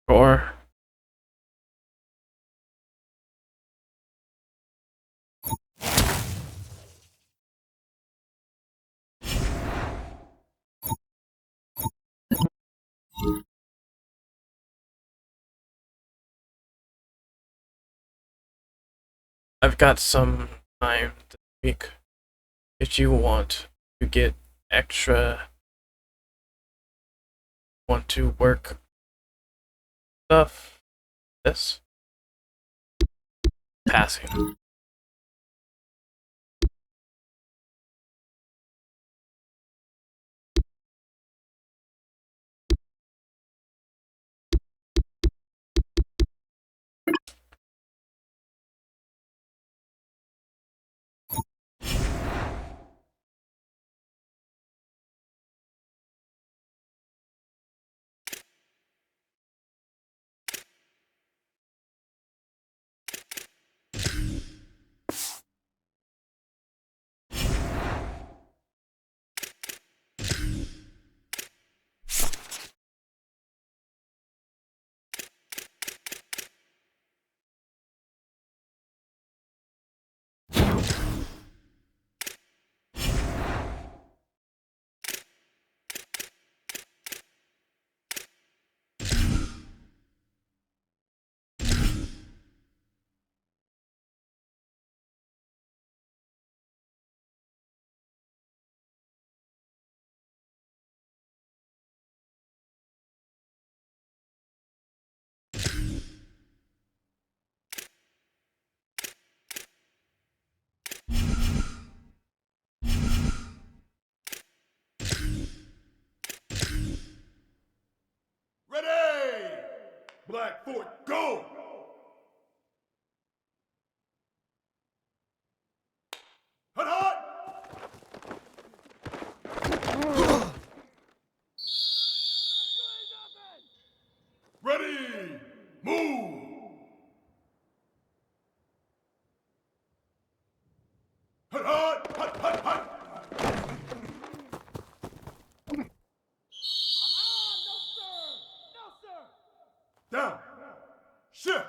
Or I've got some time this week if you want to get extra, want to work stuff. This passing. Ready! Blackfoot, go! Hut hut! Ready! Move! Hut hut! Hut hut hut! No sir! No sir! Down! Shift!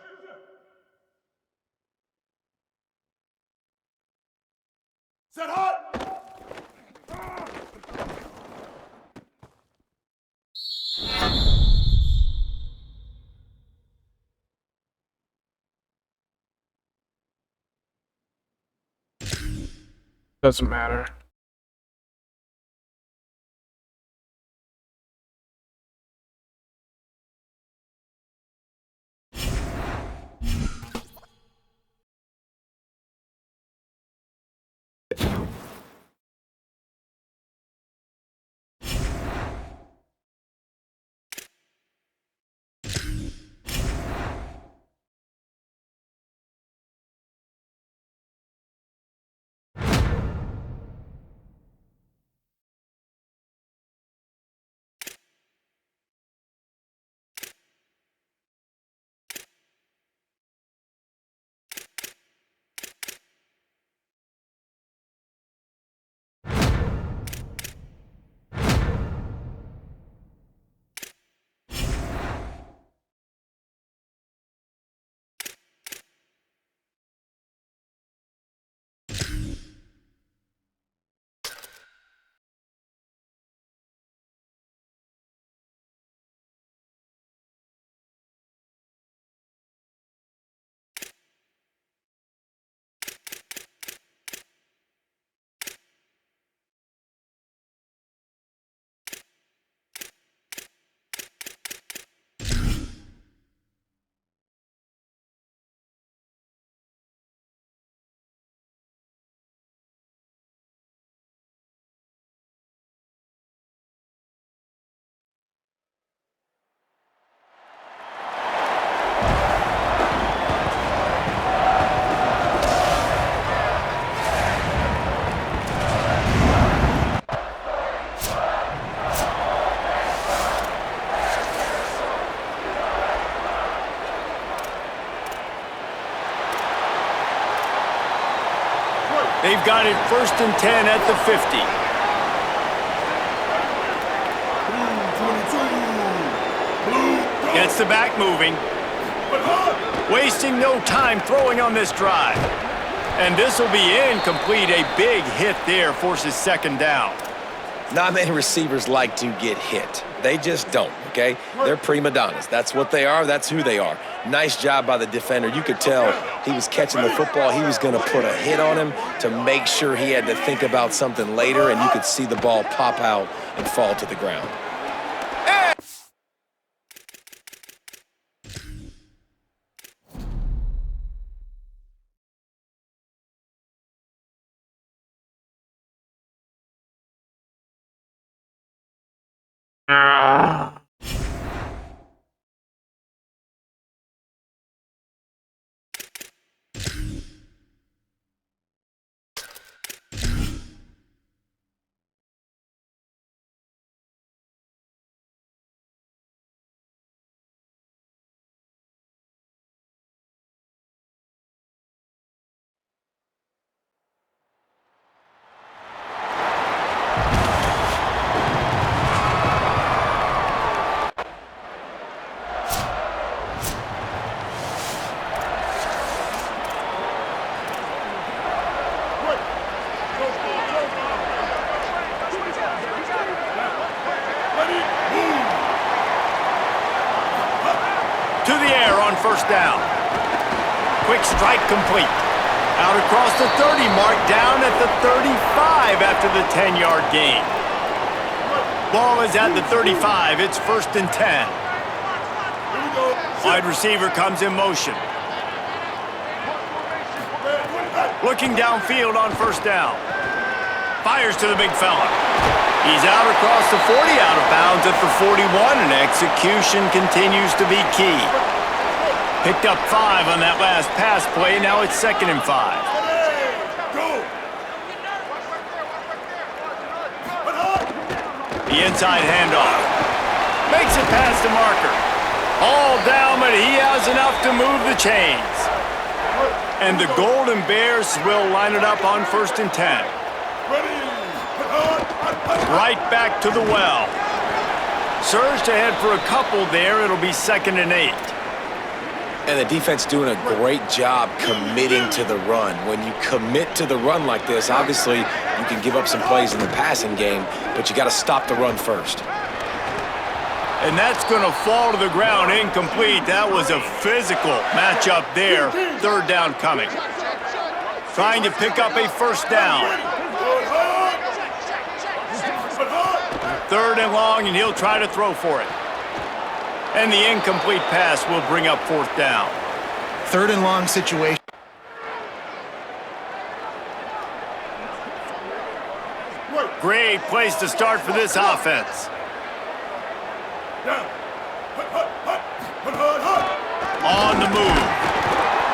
Set hut! Doesn't matter. They've got it 1st and 10 at the 50. Gets the back moving. Wasting no time throwing on this drive. And this will be incomplete. A big hit there forces second down. Not many receivers like to get hit. They just don't, okay? They're prima donnas. That's what they are. That's who they are. Nice job by the defender. You could tell he was catching the football. He was going to put a hit on him to make sure he had to think about something later, and you could see the ball pop out and fall to the ground. To the air on first down. Quick strike complete. Out across the 30 mark, down at the 35 after the 10-yard gain. Ball is at the 35. It's 1st and 10. Wide receiver comes in motion. Looking downfield on first down. Fires to the big fella. He's out across the 40, out of bounds at the 41, and execution continues to be key. Picked up 5 on that last pass play. Now it's 2nd and 5. The inside handoff. Makes it past the marker. All down, but he has enough to move the chains. And the Golden Bears will line it up on 1st and 10. Right back to the well. Surged ahead for a couple there. It'll be 2nd and 8. And the defense doing a great job committing to the run. When you commit to the run like this, obviously you can give up some plays in the passing game, but you got to stop the run first. And that's going to fall to the ground incomplete. That was a physical matchup there. 3rd down coming. Trying to pick up a 1st down. 3rd and long, and he'll try to throw for it. And the incomplete pass will bring up 4th down. 3rd and long situation. Great place to start for this offense. On the move.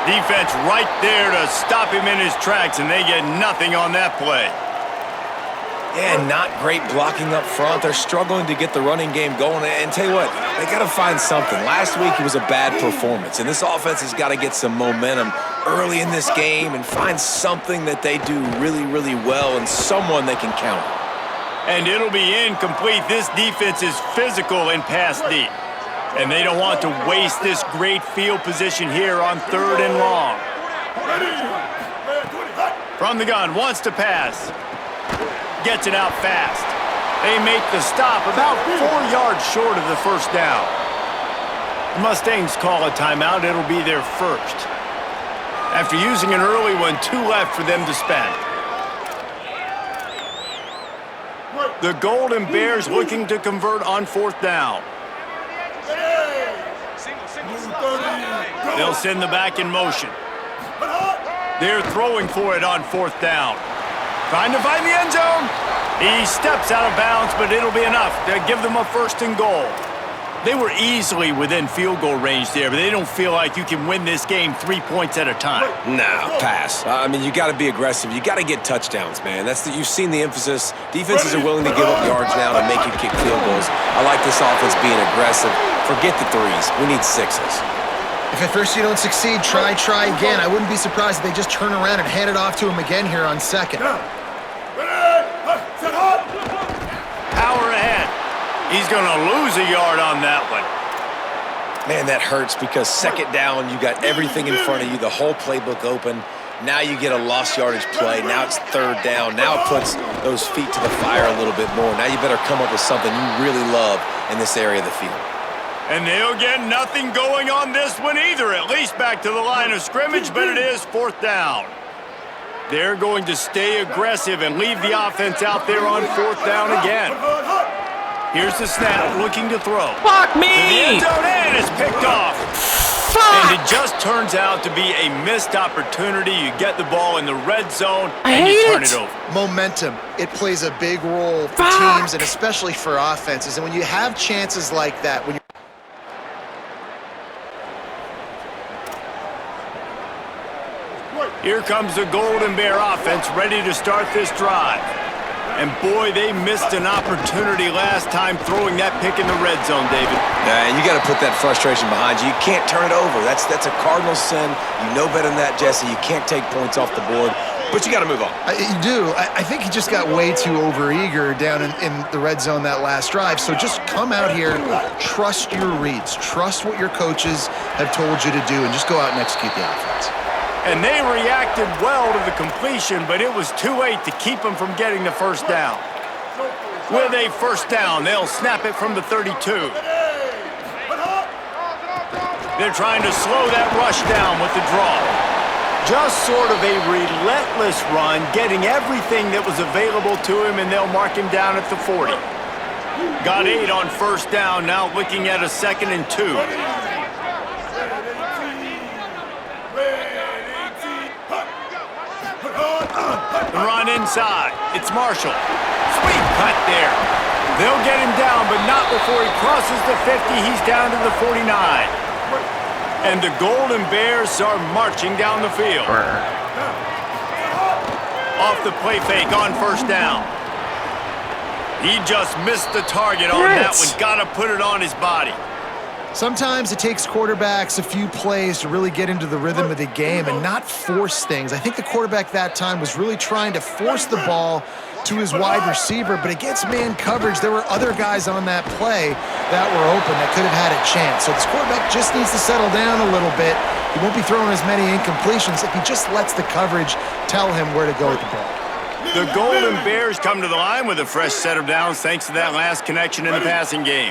Defense right there to stop him in his tracks, and they get nothing on that play. Yeah, not great blocking up front. They're struggling to get the running game going. And tell you what, they got to find something. Last week it was a bad performance, and this offense has got to get some momentum early in this game and find something that they do really, really well and someone they can count on. And it'll be incomplete. This defense is physical and pass deep. And they don't want to waste this great field position here on 3rd and long. From the gun, wants to pass. Gets it out fast. They make the stop about 4 yards short of the 1st down. The Mustangs call a timeout. It'll be their 1st. After using an early one, 2 left for them to spend. The Golden Bears looking to convert on 4th down. They'll send the back in motion. They're throwing for it on 4th down. Trying to find the end zone. He steps out of bounds, but it'll be enough to give them a 1st and goal. They were easily within field goal range there, but they don't feel like you can win this game 3 points at a time. No, pass. I mean, you got to be aggressive. You got to get touchdowns, man. You've seen the emphasis. Defenses are willing to give up yards now to make you kick field goals. I like this offense being aggressive. Forget the 3s. We need 6s. If at first you don't succeed, try again. I wouldn't be surprised if they just turn around and hand it off to him again here on 2nd. Power ahead. He's going to lose a yard on that one. Man, that hurts because second down, you got everything in front of you, the whole playbook open. Now you get a lost yardage play. Now it's third down. Now it puts those feet to the fire a little bit more. Now you better come up with something you really love in this area of the field. And they'll get nothing going on this one either, at least back to the line of scrimmage, but it is fourth down. They're going to stay aggressive and leave the offense out there on fourth down again. Here's the snap, looking to throw. Fuck me! To the end zone, and it's picked off. Fuck! And it just turns out to be a missed opportunity. You get the ball in the red zone, I and you hate turn it. it over. Momentum. It plays a big role for Fuck! teams and especially for offenses. And when you have chances like that, when you Here comes the Golden Bear offense ready to start this drive. And boy, they missed an opportunity last time throwing that pick in the red zone, David. And you got to put that frustration behind you. You can't turn it over. That's a cardinal sin. You know better than that, Jesse. You can't take points off the board, but you got to move on. You do. I think he just got way too overeager down in the red zone that last drive. So just come out here, trust your reads, trust what your coaches have told you to do, and just go out and execute the offense. And they reacted well to the completion, but it was too late to keep them from getting the first down. With a first down, they'll snap it from the 32. They're trying to slow that rush down with the draw. Just sort of a relentless run, getting everything that was available to him, and they'll mark him down at the 40. Got 8 on first down, now looking at a 2nd and 2. The run inside. It's Marshall. Sweet cut there. They'll get him down, but not before he crosses the 50. He's down to the 49. And the Golden Bears are marching down the field. Off the play fake on first down. He just missed the target on that one. Got to put it on his body. Sometimes it takes quarterbacks a few plays to really get into the rhythm of the game and not force things. I think the quarterback that time was really trying to force the ball to his wide receiver, but against man coverage, there were other guys on that play that were open that could have had a chance. So this quarterback just needs to settle down a little bit. He won't be throwing as many incompletions if he just lets the coverage tell him where to go with the ball. The Golden Bears come to the line with a fresh set of downs thanks to that last connection in the passing game.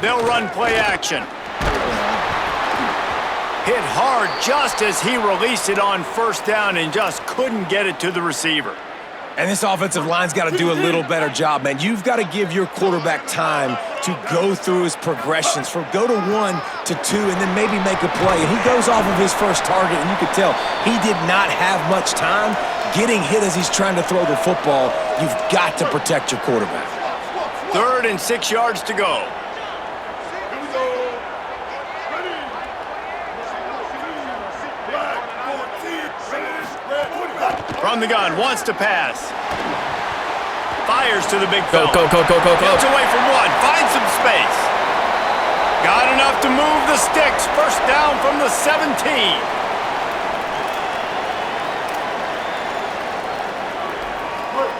They'll run play action. Hit hard just as he released it on first down and just couldn't get it to the receiver. And this offensive line's got to do a little better job, man. You've got to give your quarterback time to go through his progressions, from go to 1 to 2, and then maybe make a play. And he goes off of his first target, and you could tell he did not have much time getting hit as he's trying to throw the football. You've got to protect your quarterback. 3rd and 6 yards to go. From the gun, wants to pass. Fires to the big fella. Go. Gets away from one, finds some space. Got enough to move the sticks. First down from the 17.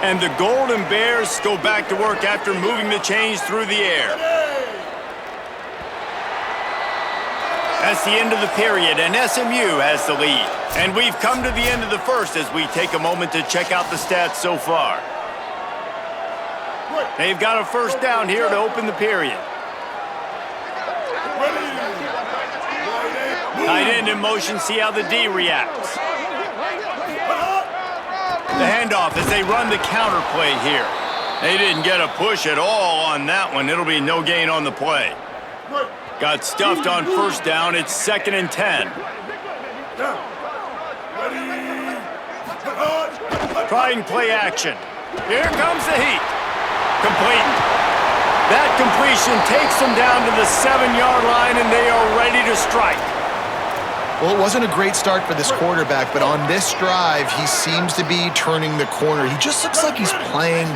And the Golden Bears go back to work after moving the chains through the air. That's the end of the period, and SMU has the lead. And we've come to the end of the first as we take a moment to check out the stats so far. They've got a first down here to open the period. Tight end in motion, see how the D reacts. The handoff as they run the counter play here. They didn't get a push at all on that one. It'll be no gain on the play. Got stuffed on first down. It's 2nd and 10. Trying play action. Here comes the heat. Complete. That completion takes them down to the 7-yard line, and they are ready to strike. Well, it wasn't a great start for this quarterback, but on this drive, he seems to be turning the corner. He just looks like he's playing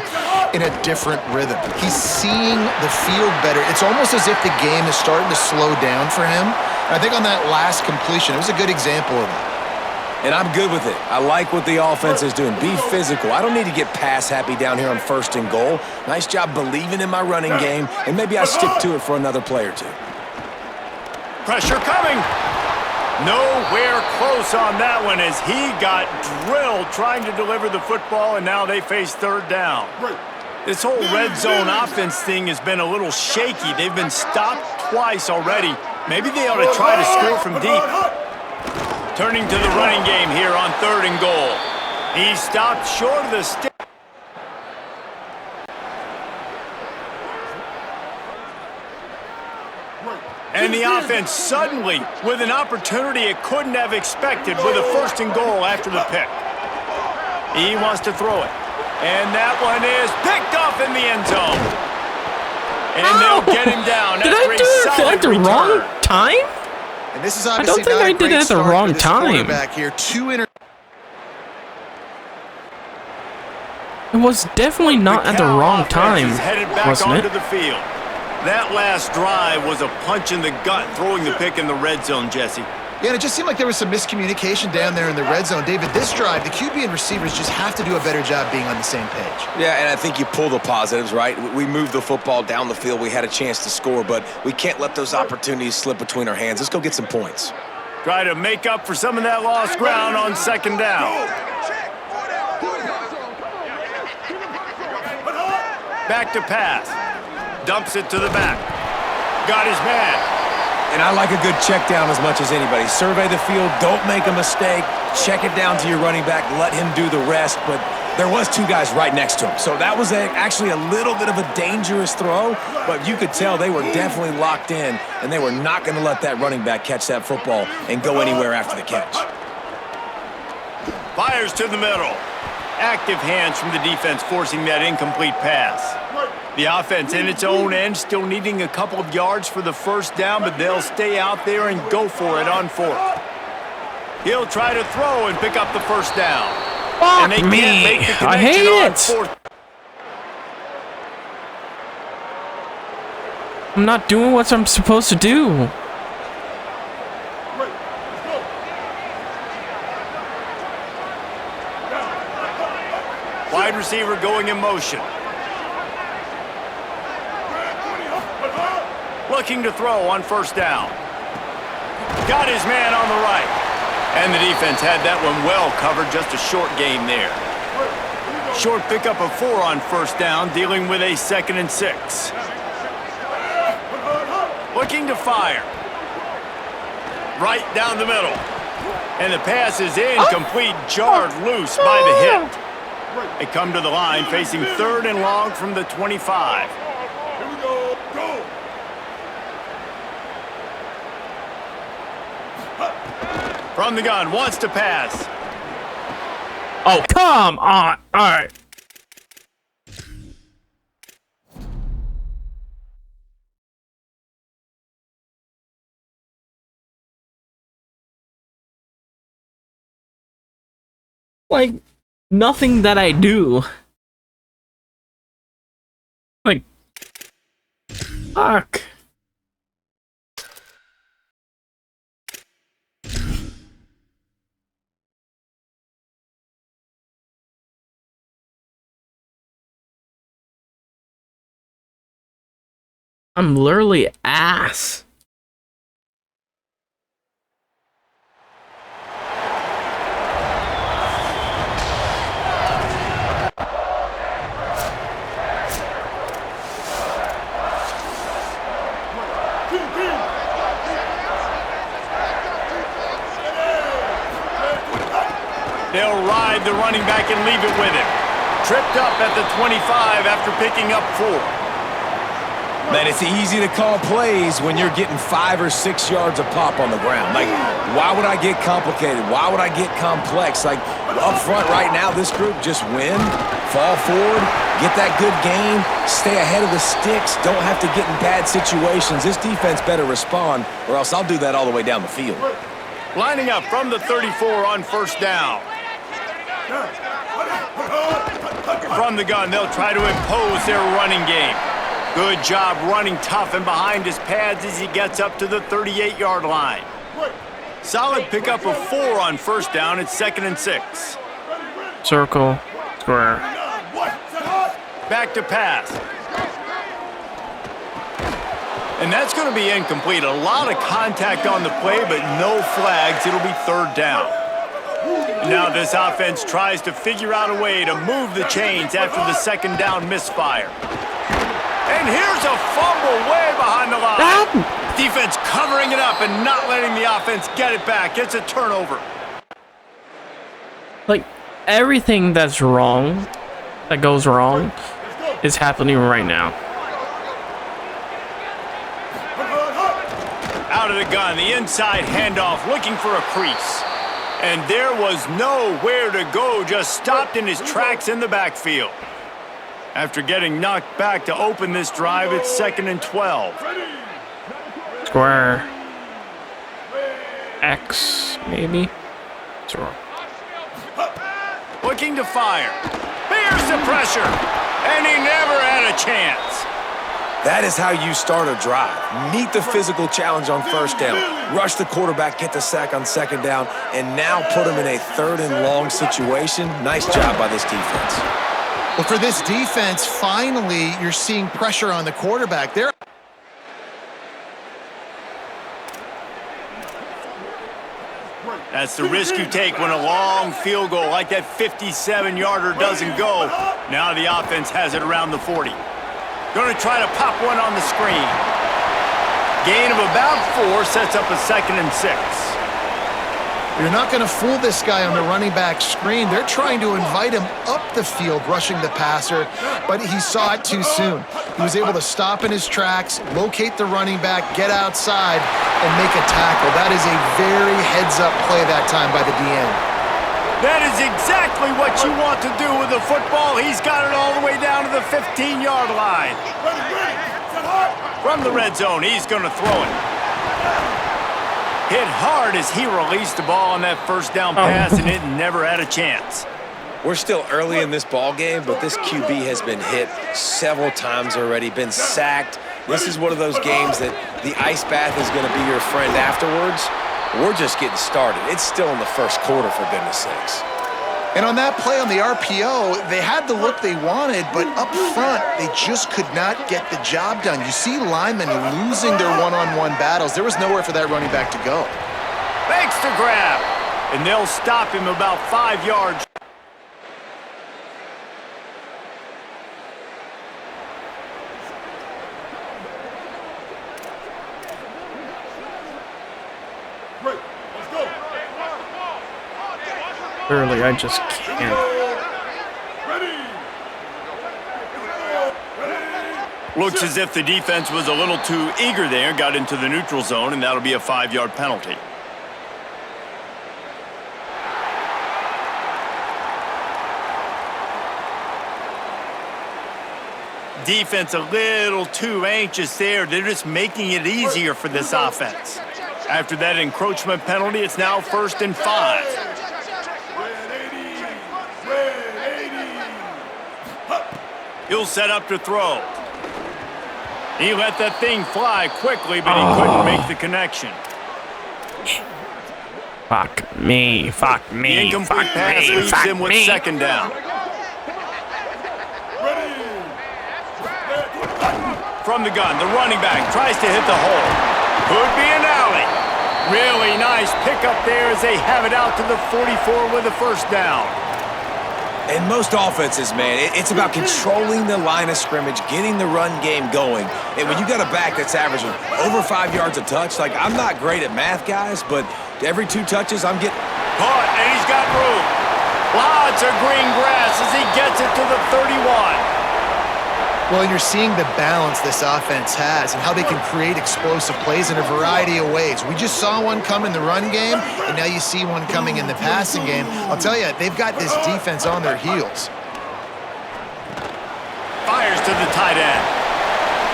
in a different rhythm. He's seeing the field better. It's almost as if the game is starting to slow down for him. And I think on that last completion, it was a good example of that. And I'm good with it. I like what the offense is doing. Be physical. I don't need to get pass happy down here on 1st and goal. Nice job believing in my running game, and maybe I stick to it for another play or two. Pressure coming. Nowhere close on that one as he got drilled trying to deliver the football, and now they face 3rd down. This whole red zone offense thing has been a little shaky. They've been stopped twice already. Maybe they ought to try to score from deep. Turning to the running game here on 3rd and goal. He stopped short of the stick. And the offense suddenly, with an opportunity it couldn't have expected, with a 1st and goal after the pick. He wants to throw it. And that one is picked off in the end zone. And they'll get him down. Did I do it at the wrong time? And this is I obviously don't think I did it at the wrong time. Here. It was definitely not at the wrong time, headed back wasn't onto it? the field. That last drive was a punch in the gut, throwing the pick in the red zone, Jesse. Yeah, and it just seemed like there was some miscommunication down there in the red zone. David, this drive, the QB and receivers just have to do a better job being on the same page. Yeah, and I think you pull the positives, right? We moved the football down the field. We had a chance to score, but we can't let those opportunities slip between our hands. Let's go get some points. Try to make up for some of that lost ground on 2nd down. Back to pass. Dumps it to the back. Got his man. And I like a good check down as much as anybody. Survey the field, don't make a mistake, check it down to your running back, let him do the rest. But there was 2 guys right next to him. So that was actually a little bit of a dangerous throw, but you could tell they were definitely locked in, and they were not going to let that running back catch that football and go anywhere after the catch. Fires to the middle. Active hands from the defense forcing that incomplete pass. The offense in its own end still needing a couple of yards for the 1st down, but they'll stay out there and go for it on 4th. He'll try to throw and pick up the 1st down. Fuck and they me. can't make the I hate connection on it. 4th. I'm not doing what I'm supposed to do. Wide receiver going in motion. Looking to throw on 1st down. Got his man on the right. And the defense had that one well covered, just a short gain there. Short pickup of 4 on 1st down, dealing with a 2nd and 6. Looking to fire. Right down the middle. And the pass is incomplete, jarred loose by the hit. They come to the line, facing 3rd and long from the 25. Here we go. Go. From the gun, wants to pass. Oh, come on. All right. Like, nothing that I do. Like, fuck. I'm literally ass. They'll ride the running back and leave it with him. Tripped up at the 25 after picking up 4. Man, it's easy to call plays when you're getting 5 or 6 yards a pop on the ground. Like, why would I get complicated? Why would I get complex? Like, up front right now, this group just win, fall forward, get that good game, stay ahead of the sticks, don't have to get in bad situations. This defense better respond, or else I'll do that all the way down the field. Lining up from the 34 on 1st down. From the gun, they'll try to impose their running game. Good job running tough and behind his pads as he gets up to the 38-yard line. Solid pickup of 4 on first down. It's 2nd and 6. Circle. Square. Back to pass. And that's going to be incomplete. A lot of contact on the play, but no flags. It'll be 3rd down. Now this offense tries to figure out a way to move the chains after the 2nd down misfire. And here's a fumble way behind the line. Defense covering it up and not letting the offense get it back. It's a turnover. Like, everything that's wrong, that goes wrong, is happening right now. Out of the gun, the inside handoff, looking for a crease. And there was nowhere to go, just stopped in his tracks in the backfield. After getting knocked back to open this drive, it's 2nd and 12. Square. X, maybe? Sure. Looking to fire. Here's the pressure. And he never had a chance. That is how you start a drive. Meet the physical challenge on first down. Rush the quarterback, get the sack on 2nd down, and now put him in a 3rd and long situation. Nice job by this defense. Well, for this defense, finally, you're seeing pressure on the quarterback. That's the risk you take when a long field goal like that 57-yarder doesn't go. Now the offense has it around the 40. Going to try to pop one on the screen. Gain of about 4 sets up a 2nd and 6. You're not going to fool this guy on the running back screen. They're trying to invite him up the field, rushing the passer, but he saw it too soon. He was able to stop in his tracks, locate the running back, get outside, and make a tackle. That is a very heads-up play that time by the DN. That is exactly what you want to do with the football. He's got it all the way down to the 15-yard line. From the red zone, he's going to throw it. Hit hard as he released the ball on that 1st down pass, and it never had a chance. We're still early in this ball game, but this QB has been hit several times already, been sacked. This is one of those games that the ice bath is going to be your friend afterwards. We're just getting started. It's still in the 1st quarter, for goodness sakes. And on that play on the RPO, they had the look they wanted, but up front, they just could not get the job done. You see linemen losing their one-on-one battles. There was nowhere for that running back to go. Makes the grab, and they'll stop him about 5 yards. Clearly, I just can't. Looks as if the defense was a little too eager there, got into the neutral zone, and that'll be a 5-yard penalty. Defense a little too anxious there. They're just making it easier for this offense. After that encroachment penalty, it's now 1st and 5. He'll set up to throw. He let that thing fly quickly, but he couldn't make the connection. Fuck me. Fuck me. The incomplete pass leaves him with 2nd down. From the gun, the running back tries to hit the hole. Could be an alley. Really nice pickup there as they have it out to the 44 with a 1st down. In most offenses, man, it's about controlling the line of scrimmage, getting the run game going. And when you got a back that's averaging over 5 yards a touch, like, I'm not great at math, guys, but every 2 touches, I'm getting... Caught, and he's got room. Lots of green grass as he gets it to the 31. Well, you're seeing the balance this offense has and how they can create explosive plays in a variety of ways. We just saw one come in the run game, and now you see one coming in the passing game. I'll tell you, they've got this defense on their heels. Fires to the tight end.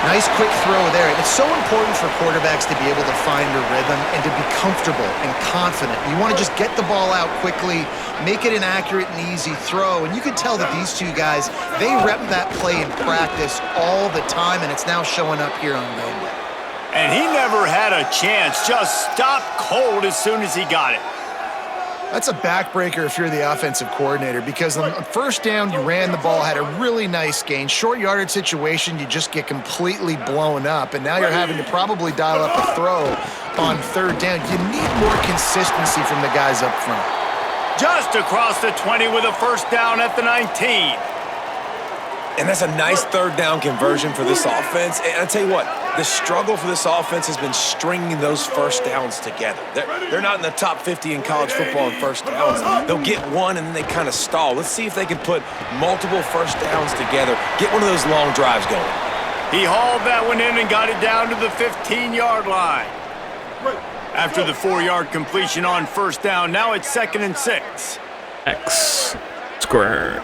Nice quick throw there. It's so important for quarterbacks to be able to find a rhythm and to be comfortable and confident. You want to just get the ball out quickly, make it an accurate and easy throw. And you can tell that these two guys, they rep that play in practice all the time, and it's now showing up here on game day. And he never had a chance. Just stopped cold as soon as he got it. That's a backbreaker if you're the offensive coordinator, because on first down, you ran the ball, had a really nice gain. Short yardage situation, you just get completely blown up, and now you're having to probably dial up a throw on third down. You need more consistency from the guys up front. Just across the 20 with a first down at the 19. And that's a nice third down conversion for this offense. And I tell you what, the struggle for this offense has been stringing those first downs together. They're not in the top 50 in college football in first downs. They'll get one and then they kind of stall. Let's see if they can put multiple first downs together, get one of those long drives going. He hauled that one in and got it down to the 15-yard line. After the 4-yard completion on first down, now it's 2nd and 6. X squared.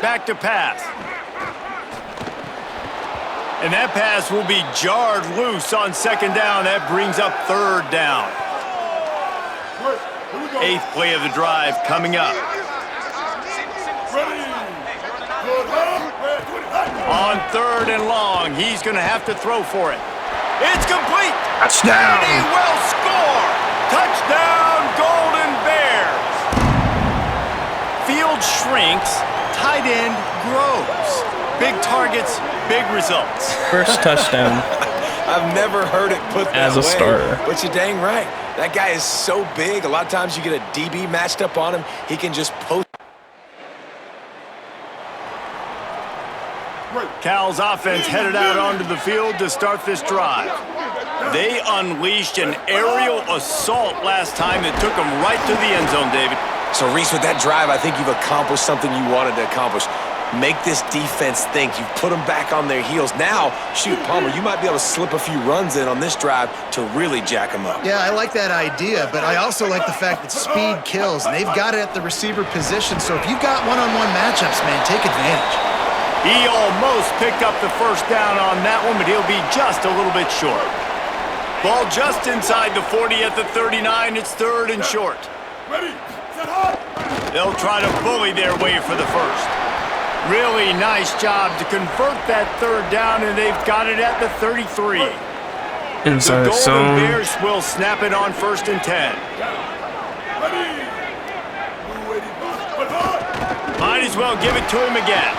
Back to pass. And that pass will be jarred loose on 2nd down. That brings up 3rd down. 8th play of the drive coming up. On 3rd and long, he's going to have to throw for it. It's complete. Touchdown. And he will score. Touchdown, Golden Bears. Field shrinks. Tight end grows. Big targets, big results. First touchdown. I've never heard it put that As a way, starter. but you're dang right. That guy is so big. A lot of times you get a DB matched up on him. He can just post. Cal's offense headed out onto the field to start this drive. They unleashed an aerial assault last time that took them right to the end zone, David. So, Reese, with that drive, I think you've accomplished something you wanted to accomplish. Make this defense think. You've put them back on their heels. Now, shoot, Palmer, you might be able to slip a few runs in on this drive to really jack them up. Yeah, I like that idea, but I also like the fact that speed kills, and they've got it at the receiver position, so if you've got one-on-one matchups, man, take advantage. He almost picked up the first down on that one, but he'll be just a little bit short. Ball just inside the 40 at the 39. It's 3rd and short. Ready, set hot. They'll try to bully their way for the first. Really nice job to convert that 3rd down, and they've got it at the 33. Inside The Golden zone. Bears will snap it on 1st and 10. Ready. But hot. Might as well give it to him again.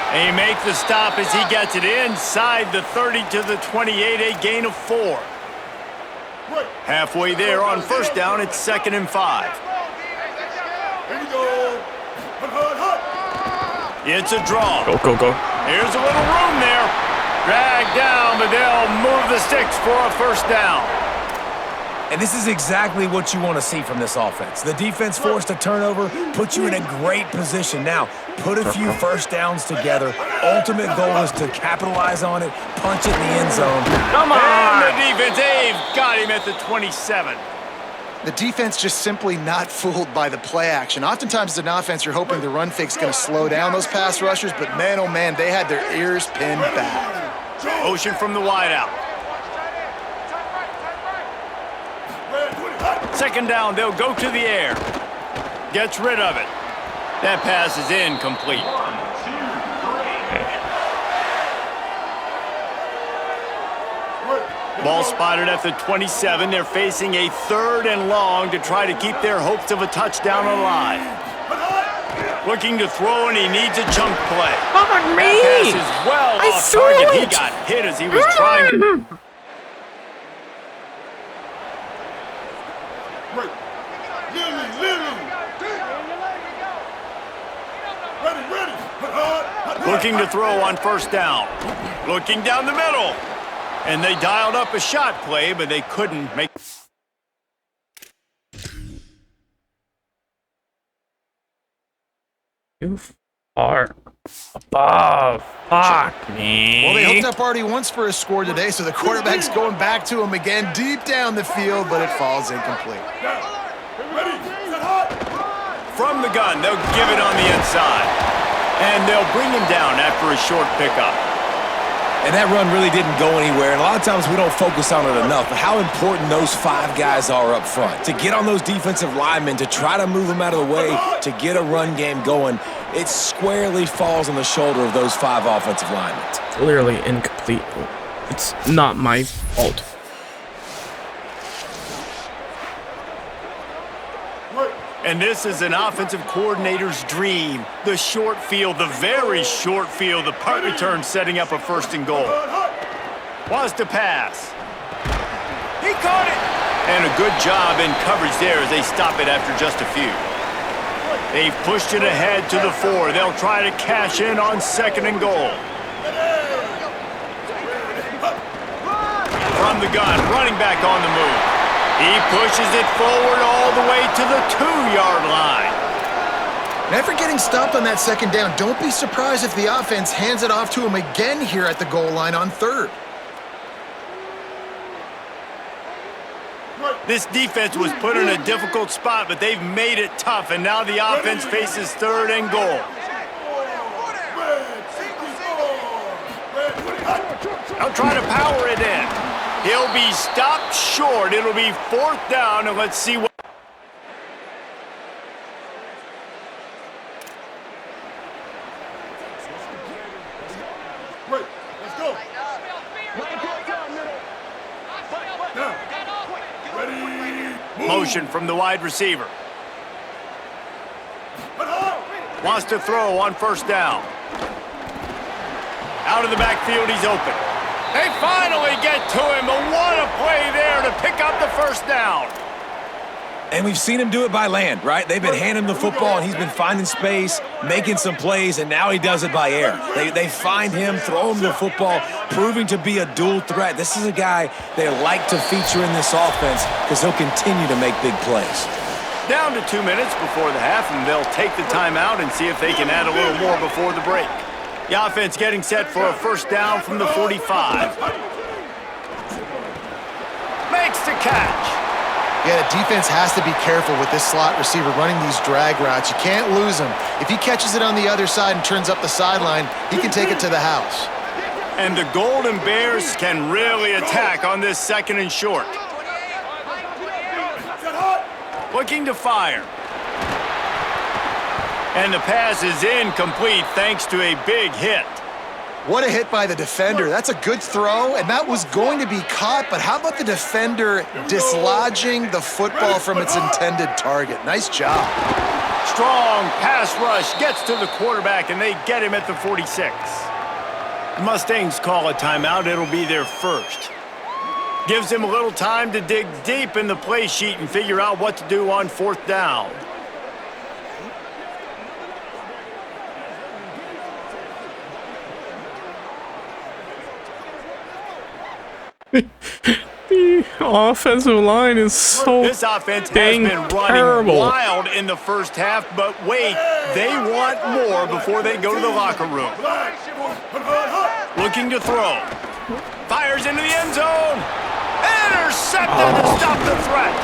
And he makes the stop as he gets it inside the 30 to the 28, a gain of 4. Halfway there on first down, it's 2nd and 5. Here we go. But hot. It's a draw. Go, go, go. Here's a little room there. Dragged down, but they'll move the sticks for a first down. And this is exactly what you want to see from this offense. The defense forced a turnover, puts you in a great position. Now, put a few first downs together. Ultimate goal is to capitalize on it, punch it in the end zone. Come on! And the defense, they've got him at the 27. The defense just simply not fooled by the play action. Oftentimes, as an offense, you're hoping the run fake's going to slow down those pass rushers, but man, oh man, they had their ears pinned back. Motion from the wideout. 2nd down, they'll go to the air. Gets rid of it. That pass is incomplete. Ball spotted at the 27. They're facing a 3rd and long to try to keep their hopes of a touchdown alive. Looking to throw, and he needs a chunk play. On me! That pass is well I off threw target. He it! got hit as he was trying to... Looking to throw on first down. Looking down the middle. And they dialed up a shot play, but they couldn't make... Too far above. Fuck me. Well, they hooked up already once for a score today, so the quarterback's going back to him again deep down the field, but it falls incomplete. Ready, set hot. From the gun, they'll give it on the inside. And they'll bring him down after a short pickup. And that run really didn't go anywhere, and a lot of times we don't focus on it enough, but how important those 5 guys are up front. To get on those defensive linemen, to try to move them out of the way, to get a run game going, it squarely falls on the shoulder of those 5 offensive linemen. Clearly incomplete. It's not my fault. And this is an offensive coordinator's dream. The short field, the very short field, the punt return setting up a 1st and goal. Wants to pass. He caught it! And a good job in coverage there as they stop it after just a few. They've pushed it ahead to the 4. They'll try to cash in on 2nd and goal. From the gun, running back on the move. He pushes it forward all the way to the 2-yard line. And after getting stopped on that 2nd down, don't be surprised if the offense hands it off to him again here at the goal line on 3rd. This defense was put in a difficult spot, but they've made it tough, and now the offense faces 3rd and goal. I'll try to power it in. He'll be stopped short. It'll be 4th down, and let's see what... Right, let's go. Now, ready, Motion from the wide receiver. Wants to throw on 1st down. Out of the backfield, he's open. They finally get to him, but what a play there to pick up the 1st down. And we've seen him do it by land, right? They've been handing him the football, and he's been finding space, making some plays, and now he does it by air. They find him, throw him the football, proving to be a dual threat. This is a guy they like to feature in this offense because he'll continue to make big plays. Down to 2 minutes before the half, and they'll take the timeout and see if they can add a little more before the break. The offense getting set for a 1st down from the 45. Makes the catch. Yeah, the defense has to be careful with this slot receiver running these drag routes. You can't lose him. If he catches it on the other side and turns up the sideline, he can take it to the house. And the Golden Bears can really attack on this 2nd and short. Looking to fire. And the pass is incomplete thanks to a big hit. What a hit by the defender. That's a good throw, and that was going to be caught, but how about the defender dislodging the football from its intended target? Nice job. Strong pass rush gets to the quarterback, and they get him at the 46. The Mustangs call a timeout. It'll be their 1st. Gives him a little time to dig deep in the play sheet and figure out what to do on 4th down. The offensive line is so This offense has dang been running terrible. wild in the 1st half, but wait, they want more before they go to the locker room. Looking to throw. Fires into the end zone. Intercepted to stop the threat.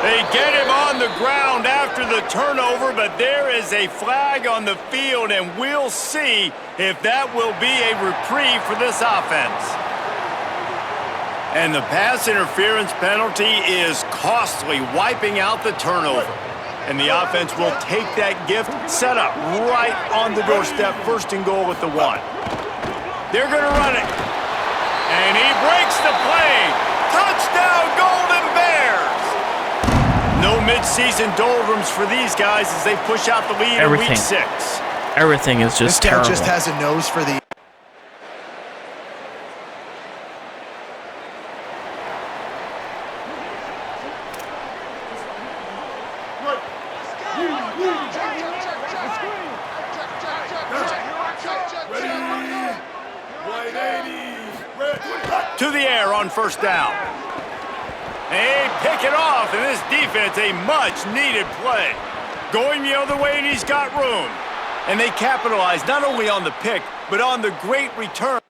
They get him on the ground after the turnover, but there is a flag on the field, and we'll see if that will be a reprieve for this offense. And the pass interference penalty is costly, wiping out the turnover. And the offense will take that gift, set up right on the doorstep, 1st and goal at the 1. They're going to run it. And he breaks the play. Touchdown, Golden Bears! No midseason doldrums for these guys as they push out the lead in Week 6. Everything is just terrible. This guy just has a nose for the... To the air on 1st down. They pick it off, and this defense, a much-needed play. Going the other way, and he's got room. And they capitalize not only on the pick, but on the great return.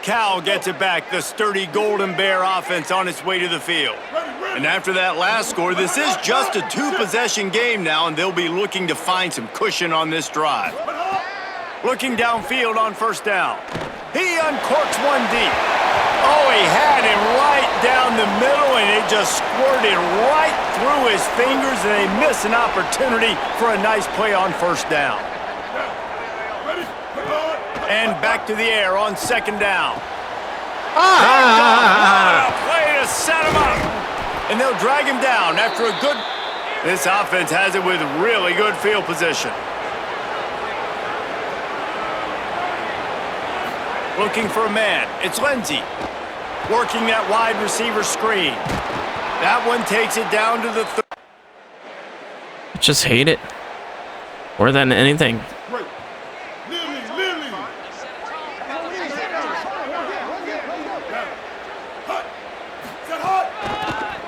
Cal gets it back, the sturdy Golden Bear offense on its way to the field. And after that last score, this is just a two-possession game now, and they'll be looking to find some cushion on this drive. Looking downfield on first down. He uncorks one deep. Oh, he had him right down the middle, and it just squirted right through his fingers, and they miss an opportunity for a nice play on first down. And back to the air on second down. What a play to set him up. And they'll drag him down after a good... This offense has it with really good field position. Looking for a man. It's Lindsey. Working that wide receiver screen. That one takes it down to the... I just hate it. More than anything.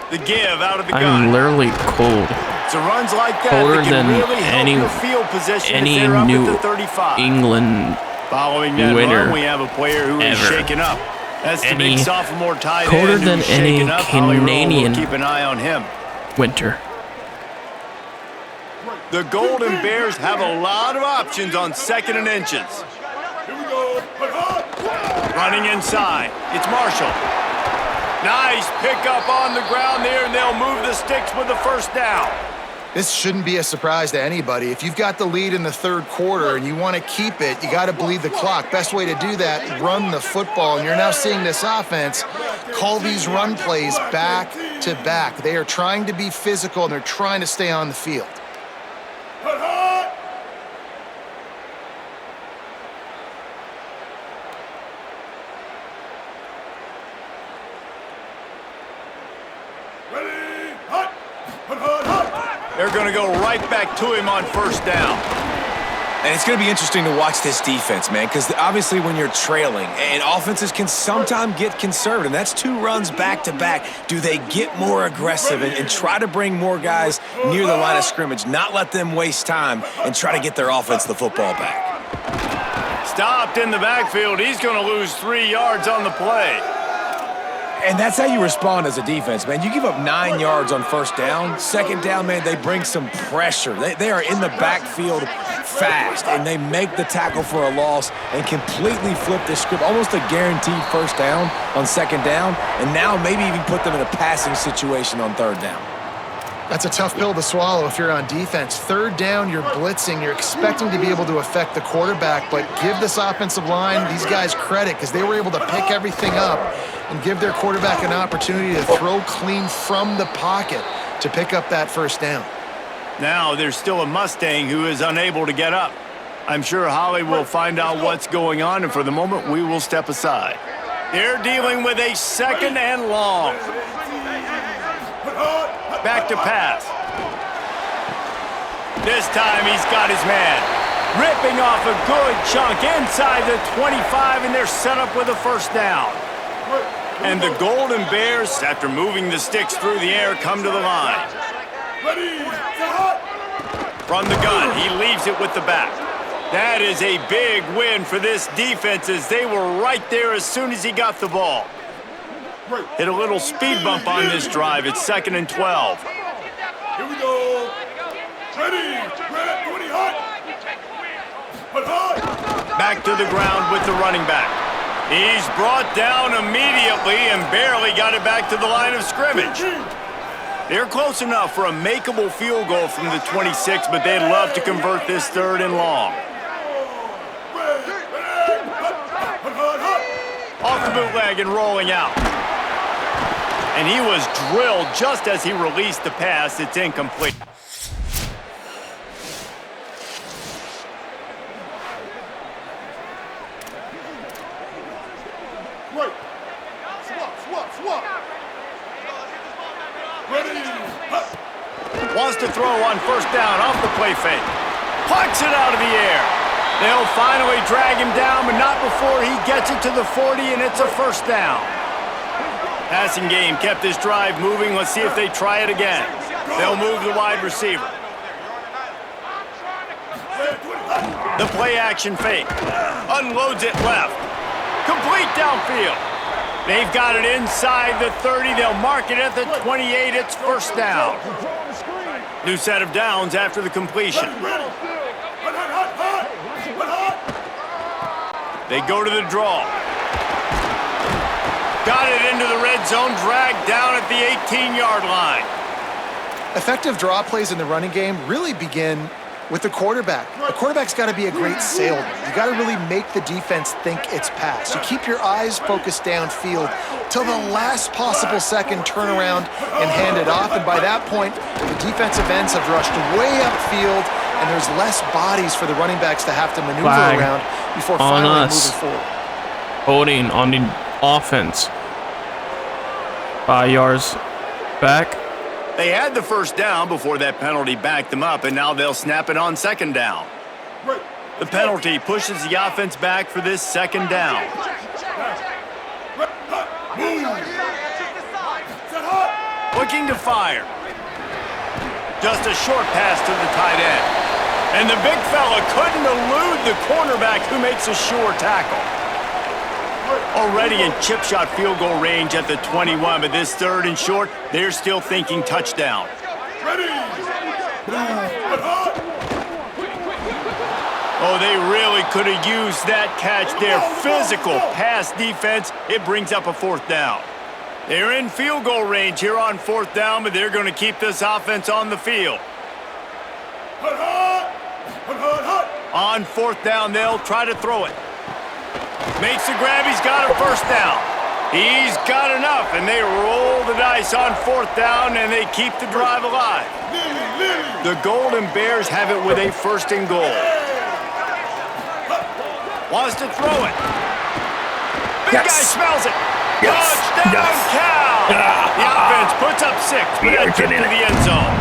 The give out of the gun. I'm literally cold. So runs like that, Colder can than really help any your field position any if they're up New at the 35. England Following that winner run, we have a player who is ever. shaken up. That's the Any big sophomore tight colder end than who's any shaken up. Holly Rowe will Canadian keep an eye on him. winter. The Golden Bears have a lot of options on second and inches. Here we go. Running inside, it's Marshall. Nice pickup on the ground there, and they'll move the sticks with the first down. This shouldn't be a surprise to anybody. If you've got the lead in the third quarter and you want to keep it, you got to bleed the clock. Best way to do that, run the football. And you're now seeing this offense call these run plays back to back. They are trying to be physical, and they're trying to stay on the field. They're going to go right back to him on first down. And it's going to be interesting to watch this defense, man, because obviously when you're trailing, and offenses can sometimes get conservative, and that's two runs back-to-back. Do they get more aggressive and try to bring more guys near the line of scrimmage, not let them waste time, and try to get their offense the football back? Stopped in the backfield. He's going to lose 3 yards on the play. And that's how you respond as a defense, man. You give up 9 yards on first down. Second down, man, they bring some pressure. They are in the backfield fast, and they make the tackle for a loss and completely flip the script. Almost a guaranteed first down on second down, and now maybe even put them in a passing situation on third down. That's a tough pill to swallow if you're on defense. Third down, you're blitzing. You're expecting to be able to affect the quarterback, but give this offensive line, these guys, credit because they were able to pick everything up and give their quarterback an opportunity to throw clean from the pocket to pick up that first down. Now there's still a Mustang who is unable to get up. I'm sure Holly will find out what's going on, and for the moment, we will step aside. They're dealing with a second and long. Back to pass. This time he's got his man. Ripping off a good chunk inside the 25, and they're set up with a first down. And the Golden Bears, after moving the sticks through the air, come to the line. From the gun, he leaves it with the back. That is a big win for this defense, as they were right there as soon as he got the ball. Hit a little speed bump on this drive. It's 2nd and 12. Here we go. Ready. Back to the ground with the running back. He's brought down immediately and barely got it back to the line of scrimmage. They're close enough for a makeable field goal from the 26, but they'd love to convert this 3rd and long. Off the bootleg and rolling out. And he was drilled just as he released the pass. It's incomplete. Right. Swap. Ready. Wants to throw on first down off the play fake. Plucks it out of the air. They'll finally drag him down, but not before he gets it to the 40, and it's a first down. Passing game kept this drive moving. Let's see if they try it again. They'll move the wide receiver. The play action fake. Unloads it left. Complete downfield. They've got it inside the 30. They'll mark it at the 28. It's first down. New set of downs after the completion. They go to the draw. Got it into the red zone, dragged down at the 18-yard line. Effective draw plays in the running game really begin with the quarterback. The quarterback's got to be a great salesman. You got to really make the defense think it's pass. You keep your eyes focused downfield till the last possible second, turn around and hand it off. And by that point, the defensive ends have rushed way upfield, and there's less bodies for the running backs to have to maneuver around before finally moving forward. Holding on the offense. 5 yards back. They had the first down before that penalty backed them up, and now they'll snap it on second down. The penalty pushes the offense back for this second down. Looking to fire. Just a short pass to the tight end. And the big fella couldn't elude the cornerback who makes a sure tackle. Already in chip shot field goal range at the 21, but this third and short, they're still thinking touchdown. Oh, they really could have used that catch there. Physical pass defense, it brings up a fourth down. They're in field goal range here on fourth down, but they're going to keep this offense on the field. On fourth down, they'll try to throw it. Makes the grab, he's got a first down. He's got enough, and they roll the dice on fourth down, and they keep the drive alive. The Golden Bears have it with a first and goal. Wants to throw it. Big guy smells it. Touchdown, Cal! The offense puts up 6, but that gets into the end zone.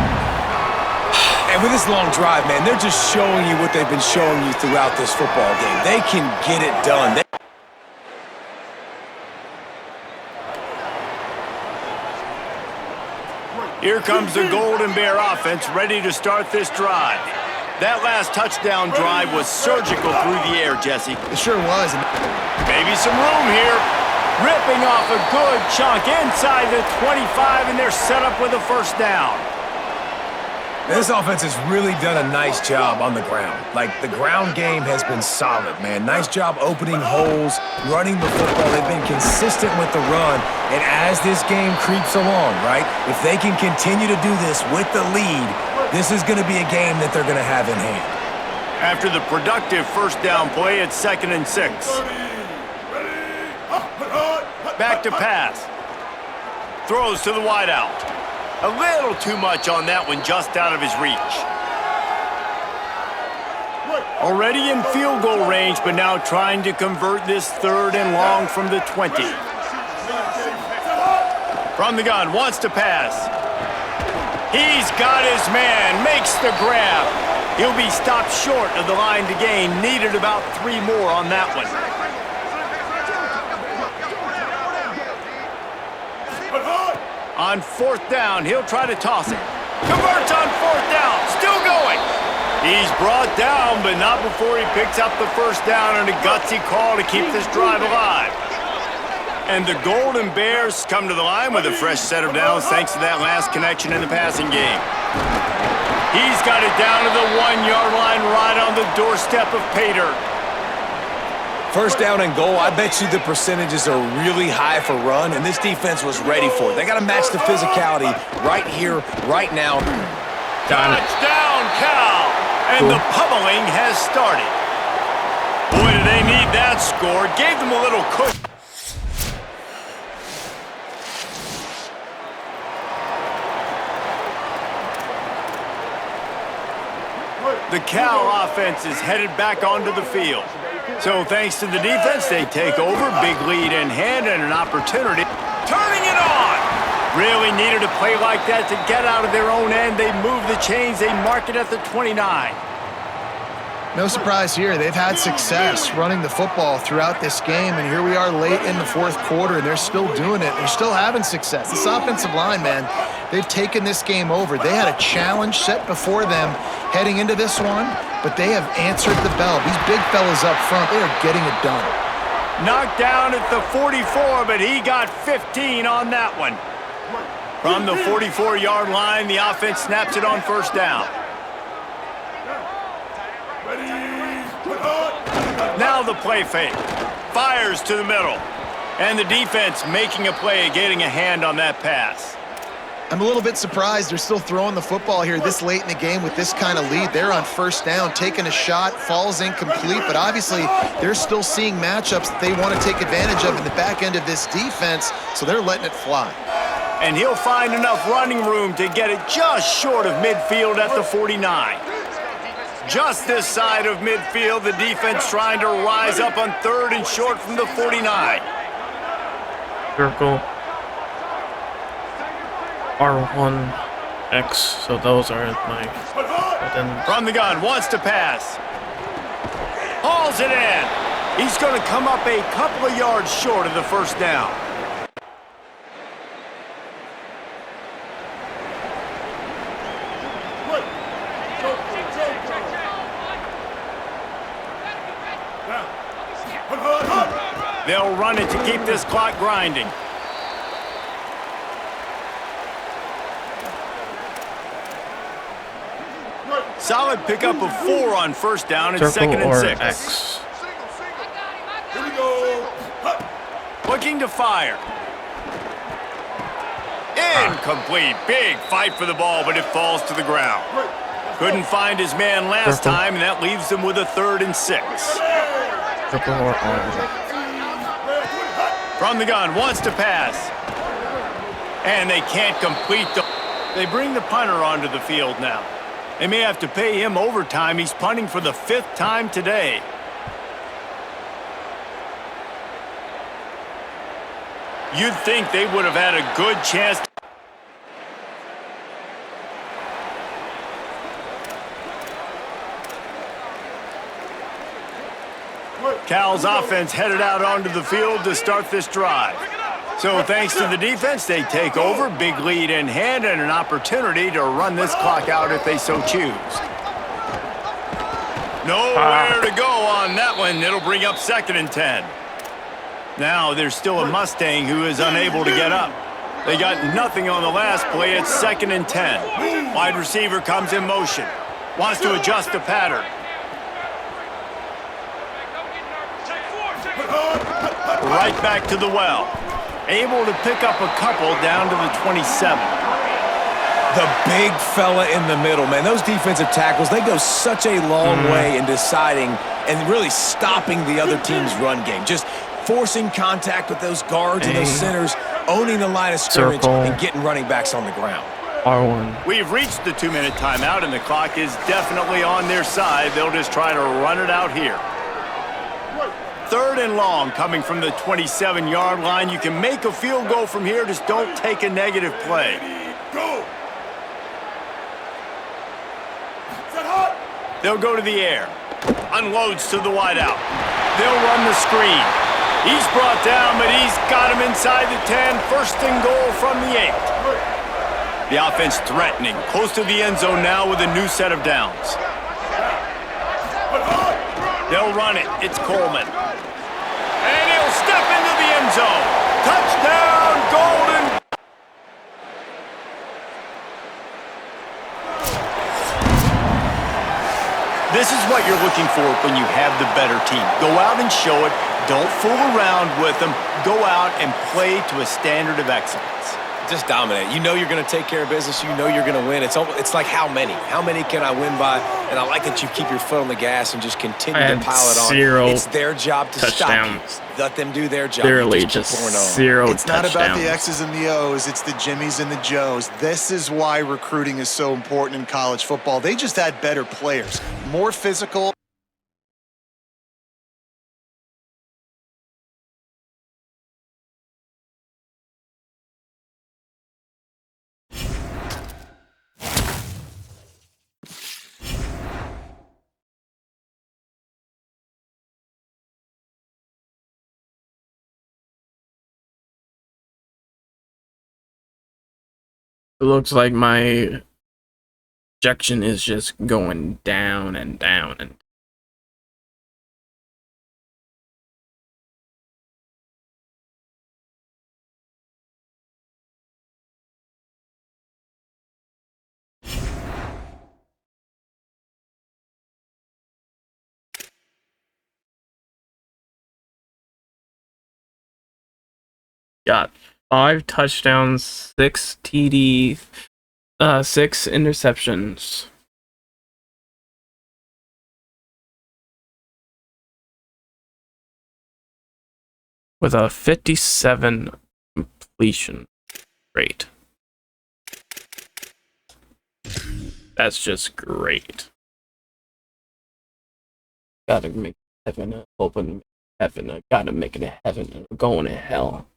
And with this long drive, man, they're just showing you what they've been showing you throughout this football game. They can get it done. Here comes the Golden Bear offense ready to start this drive. That last touchdown drive was surgical through the air, Jesse. It sure was. Maybe some room here. Ripping off a good chunk inside the 25, and they're set up with a first down. This offense has really done a nice job on the ground. Like, the ground game has been solid, man. Nice job opening holes, running the football. They've been consistent with the run. And as this game creeps along, right, if they can continue to do this with the lead, this is going to be a game that they're going to have in hand. After the productive first down play, it's 2nd and 6. Back to pass. Throws to the wideout. A little too much on that one, just out of his reach. Already in field goal range, but now trying to convert this 3rd and long from the 20. From the gun, wants to pass. He's got his man, makes the grab. He'll be stopped short of the line to gain. Needed about 3 more on that one. On 4th down, he'll try to toss it. Converts on 4th down, still going. He's brought down, but not before he picks up the first down and a gutsy call to keep this drive alive. And the Golden Bears come to the line with a fresh set of downs thanks to that last connection in the passing game. He's got it down to the 1-yard line right on the doorstep of pay dirt. First down and goal, I bet you the percentages are really high for run, and this defense was ready for it. They got to match the physicality right here, right now. Touchdown, Cal! And the pummeling has started. Boy, do they need that score. Gave them a little cushion. The Cal offense is headed back onto the field. So thanks to the defense, they take over. Big lead in hand and an opportunity. Turning it on! Really needed a play like that to get out of their own end. They move the chains. They mark it at the 29. No surprise here. They've had success running the football throughout this game, and here we are late in the 4th quarter, and they're still doing it. They're still having success. This offensive line, man, they've taken this game over. They had a challenge set before them heading into this one, but they have answered the bell. These big fellas up front, they are getting it done. Knocked down at the 44, but he got 15 on that one. From the 44-yard line, the offense snaps it on first down. Now the play fake. Fires to the middle. And the defense making a play, getting a hand on that pass. I'm a little bit surprised they're still throwing the football here this late in the game with this kind of lead. They're on first down, taking a shot, falls incomplete, but obviously they're still seeing matchups that they want to take advantage of in the back end of this defense, so they're letting it fly. And he'll find enough running room to get it just short of midfield at the 49. Just this side of midfield, the defense trying to rise up on third and short from the 49. Circle. R1X, so those are my. From the gun, wants to pass. Hauls it in. He's going to come up a couple of yards short of the first down. They'll run it to keep this clock grinding. Solid pickup of 4 on first down and Circle second and or 6. X. Here we go. Looking to fire. Incomplete. Big fight for the ball, but it falls to the ground. Couldn't find his man last Circle. time, and that leaves them with a 3rd and 6. Circle or R. From the gun, wants to pass. And they can't complete the... They bring the punter onto the field now. They may have to pay him overtime. He's punting for the 5th time today. You'd think they would have had a good chance. Cal's offense headed out onto the field to start this drive. So thanks to the defense, they take over, big lead in hand, and an opportunity to run this clock out if they so choose. Nowhere to go on that one. It'll bring up 2nd and 10. Now there's still a Mustang who is unable to get up. They got nothing on the last play. It's 2nd and 10. Wide receiver comes in motion. Wants to adjust the pattern. Right back to the well. Able to pick up a couple down to the 27. The big fella in the middle, man. Those defensive tackles, they go such a long way in deciding and really stopping the other team's run game. Just forcing contact with those guards and those centers, owning the line of scrimmage, Circle. and getting running backs on the ground. R1. We've reached the 2-minute timeout, and the clock is definitely on their side. They'll just try to run it out here. 3rd and long coming from the 27-yard line. You can make a field goal from here, just don't take a negative play. Go. They'll go to the air. Unloads to the wideout. They'll run the screen. He's brought down, but he's got him inside the 10. 1st and goal from the 8. The offense threatening, close to the end zone now with a new set of downs. They'll run it. It's Coleman. And he'll step into the end zone. Touchdown, Golden. This is what you're looking for when you have the better team. Go out and show it. Don't fool around with them. Go out and play to a standard of excellence. Just dominate. You know you're going to take care of business. You know you're going to win. It's like how many? How many can I win by? And I like that you keep your foot on the gas and just continue to pile it on. 0 It's their job to touchdowns. stop you. Let them do their job. Literally keep just pouring on. 0 It's not touchdowns. about the X's and the O's, it's the Jimmies and the Joes. This is why recruiting is so important in college football. They just had better players, more physical. It looks like my projection is just going down and down and got 5 touchdowns, 6 TD, 6 interceptions. With a 57 completion rate. That's just great. Gotta make heaven, open heaven. Gotta make it a heaven. We're going to hell.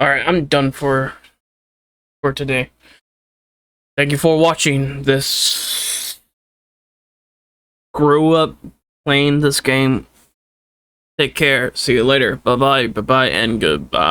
Alright, I'm done for today. Thank you for watching this. Grew up playing this game. Take care. See you later. Bye bye. Bye bye and goodbye.